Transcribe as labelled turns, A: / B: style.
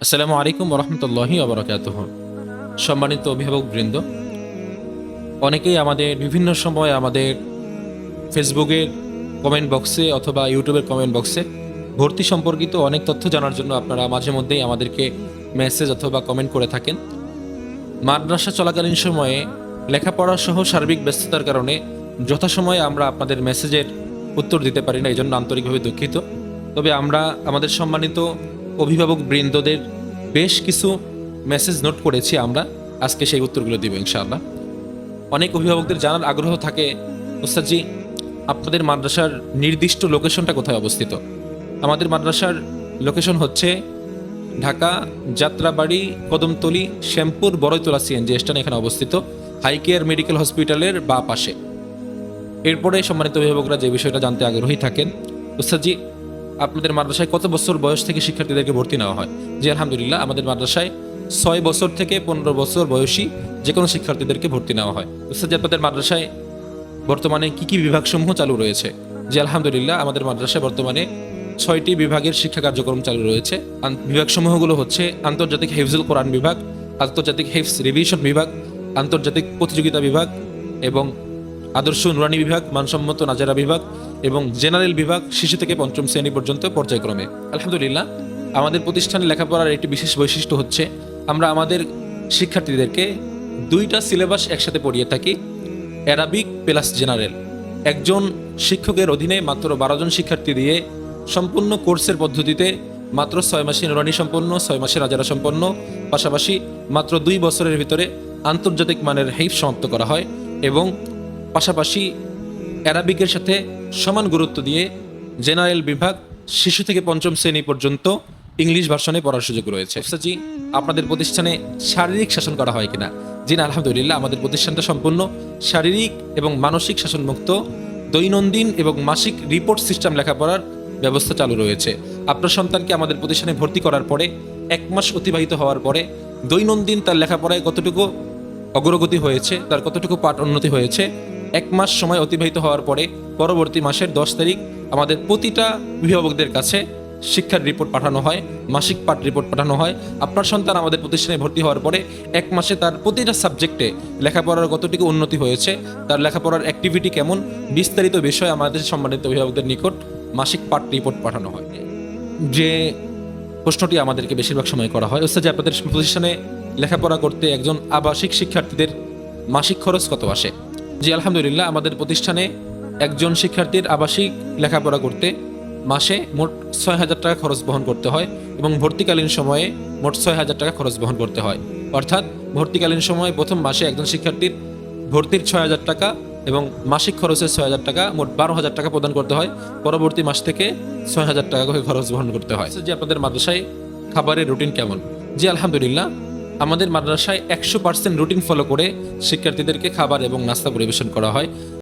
A: আসসালামু আলাইকুম রহমতুল্লাহি ওবরাকাতুহ। সম্মানিত অভিভাবকবৃন্দ, অনেকেই আমাদের বিভিন্ন সময় আমাদের ফেসবুকের কমেন্ট বক্সে অথবা ইউটিউবের কমেন্ট বক্সে ভর্তি সম্পর্কিত অনেক তথ্য জানার জন্য আপনারা মাঝে মধ্যেই আমাদেরকে মেসেজ অথবা কমেন্ট করে থাকেন। মাদ্রাসা চলাকালীন সময়ে লেখাপড়া সহ সার্বিক ব্যস্ততার কারণে যথাসময়ে আমরা আপনাদের মেসেজের উত্তর দিতে পারি না, এই জন্য আন্তরিকভাবে দুঃখিত। তবে আমরা আমাদের সম্মানিত অভিভাবক বৃন্দদের বেশ কিছু মেসেজ নোট করেছি, আমরা আজকে সেই উত্তরগুলো দিব ইনশাআল্লাহ। অনেক অভিভাবকদের জানার আগ্রহ থাকে, ওস্তাদজি আপনাদের মাদ্রাসার নির্দিষ্ট লোকেশনটা কোথায় অবস্থিত। আমাদের মাদ্রাসার লোকেশন হচ্ছে ঢাকা যাত্রাবাড়ি কদমতলী শ্যামপুর বড়ইতলা সিএনজি স্ট্যান্ড, এখানে অবস্থিত হাই কেয়ার মেডিকেল হসপিটালের বা পাশে। এরপরে সম্মানিত অভিভাবকরা যে বিষয়টা জানতে আগ্রহী থাকেন, ওস্তাদজি আপনাদের মাদ্রাসায় কত বছর বয়স থেকে শিক্ষার্থীদেরকে ভর্তি নেওয়া হয়? জি আলহামদুলিল্লাহ, আমাদের মাদ্রাসায় 6 বছর থেকে 15 বছর বয়সী যে কোনো শিক্ষার্থীদেরকে ভর্তি নেওয়া হয়। ওস্তাদজি আপনাদের মাদ্রাসায় বর্তমানে কি কি বিভাগসমূহ চালু রয়েছে? জি আলহামদুলিল্লাহ, আমাদের মাদ্রাসায় বর্তমানে 6টি বিভাগের শিক্ষা কার্যক্রম চালু রয়েছে। বিভাগসমূহগুলো হচ্ছে আন্তর্জাতিক হিফজুল কোরআন বিভাগ, আন্তর্জাতিক হিফজ রিভিশন বিভাগ, আন্তর্জাতিক প্রতিযোগিতা বিভাগ এবং আদর্শ নুরানি বিভাগ, মানসম্মত নাজারা বিভাগ এবং জেনারেল বিভাগ, শিশু থেকে পঞ্চম শ্রেণী পর্যন্ত পর্যায়ক্রমে। আলহামদুলিল্লাহ, আমাদের প্রতিষ্ঠানে লেখাপড়ার একটি বিশেষ বৈশিষ্ট্য হচ্ছে আমরা আমাদের শিক্ষার্থীদেরকে 2টা সিলেবাস একসাথে পড়িয়ে থাকি, অ্যারাবিক প্লাস জেনারেল। একজন শিক্ষকের অধীনে মাত্র 12 জন শিক্ষার্থী দিয়ে সম্পূর্ণ কোর্সের পদ্ধতিতে মাত্র 6 মাসে নুরানি সম্পন্ন, 6 মাসে নাজারা সম্পন্ন, পাশাপাশি মাত্র 2 বছরের ভিতরে আন্তর্জাতিক মানের হিফজ সমাপ্ত করা হয় এবং পাশাপাশি অ্যারাবিকের সাথে সমান গুরুত্ব দিয়ে জেনারেল বিভাগ শিশু থেকে পঞ্চম শ্রেণী পর্যন্ত ইংলিশ ভার্সনে পড়ার সুযোগ রয়েছে। জি, আপনাদের প্রতিষ্ঠানে শারীরিক শাসন করা হয় কিনা? জি না, আলহামদুলিল্লাহ, আমাদের প্রতিষ্ঠানটা সম্পূর্ণ শারীরিক এবং মানসিক শাসনমুক্ত। দৈনন্দিন এবং মাসিক রিপোর্ট সিস্টেম লেখাপড়ার ব্যবস্থা চালু রয়েছে। আপনার সন্তানকে আমাদের প্রতিষ্ঠানে ভর্তি করার পরে 1 মাস অতিবাহিত হওয়ার পরে দৈনন্দিন তার লেখাপড়ায় কতটুকু অগ্রগতি হয়েছে, তার কতটুকু পাঠ উন্নতি হয়েছে, 1 মাস সময় অতিবাহিত হওয়ার পরে পরবর্তী মাসের 10 তারিখ আমাদের প্রতিটা অভিভাবকদের কাছে শিক্ষার রিপোর্ট পাঠানো হয়, মাসিক পাঠ রিপোর্ট পাঠানো হয়। আপনার সন্তান আমাদের প্রতিষ্ঠানে ভর্তি হওয়ার পরে 1 মাসে তার প্রতিটা সাবজেক্টে লেখাপড়ার কতটুকু উন্নতি হয়েছে, তার লেখাপড়ার অ্যাক্টিভিটি কেমন, বিস্তারিত বিষয় আমাদের সম্মানিত অভিভাবকদের নিকট মাসিক পাঠ রিপোর্ট পাঠানো হয়। যে প্রশ্নটি আমাদেরকে বেশিরভাগ সময় করা হয়, হচ্ছে যে আপনাদের প্রতিষ্ঠানে লেখাপড়া করতে একজন আবাসিক শিক্ষার্থীদের মাসিক খরচ কত আসে? জি আলহামদুলিল্লাহ, আমাদের প্রতিষ্ঠানে একজন শিক্ষার্থীর আবাসিক লেখাপড়া করতে মাসে মোট 6,000 টাকা খরচ বহন করতে হয় এবং ভর্তিকালীন সময়ে মোট 6,000 টাকা খরচ বহন করতে হয়। অর্থাৎ ভর্তিকালীন সময়ে প্রথম মাসে একজন শিক্ষার্থীর ভর্তির 6,000 টাকা এবং মাসিক খরচের 6,000 টাকা, মোট 12,000 টাকা প্রদান করতে হয়। পরবর্তী মাস থেকে 6,000 টাকা করে খরচ বহন করতে হয়। যে আপনাদের মাদ্রাসায় খাবারের রুটিন কেমন? জি আলহামদুলিল্লাহ, আমাদের মাদ্রাসায় 100% রুটিন ফলো করে শিক্ষার্থীদেরকে খাবার এবং নাস্তা পরিবেশন করা হয়।